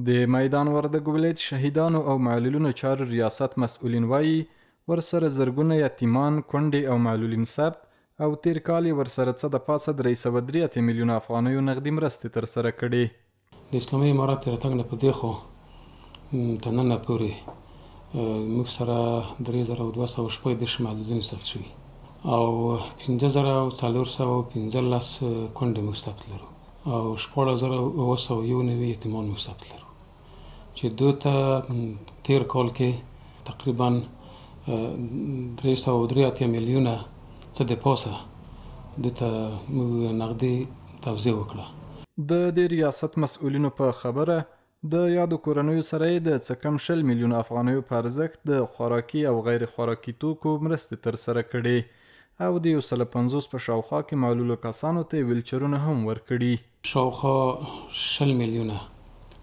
د میدان وردګ ولایت شهیدانو او معلولینو چارو ریاست مسؤلین وایي ورسره زرګونه یتیمان، کونډې او معلولین ثبت او تیر کال یې ورسره څه د پاسه 383 میلیونه افغانیو نغدي مرستې ترسره کړې. د اسلامي امارات د راتګ نه په دې خو تر ننه پورې موږ سره 3216 معلولین ثبت شوي او 5415 کونډې موږ ثبت لرو او 16991 یتیمان موږ ثبت لرو چې دوی ته تیر کال کې تقریبا 383 میلیونه څه د پاسه دوی ته موږ نغدي توزیع وکړه. د دې ریاست مسؤلینو په خبره د یادو کورنیو سره یې د څه کم 10 میلیونه افغانیو په ارزښت د خوراکي او غیر خوراکي توکو مرستې ترسره کړې او د 150 په شاوخوا کې معلولو کسانو ته ویلچرونه هم ورکړي. شاوخوا 10 میلیونه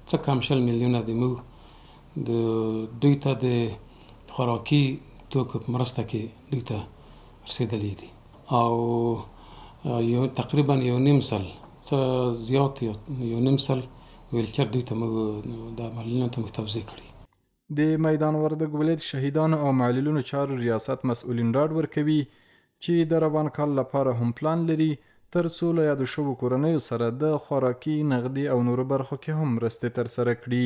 څه کم 10 میلیونه د موږ د دوی ته د خوراکي توکو په مرسته کې دوی ته رسېدلي دي او تقریبا 1.5 سل څه زیات 1.5 سل ویلچر دوی ته موږ د معلولینو ته موږ توزیع کړي. د میدان وردګ ولایت شهیدانو او معلولینو چارو ریاست مسؤلین ډاډ ورکوي چې د روان کال لپاره هم پلان لري تر څو له یادو شوو کورنیو سره د خوراکي، نغدي او نورو برخو کې هم مرستې ترسره کړي.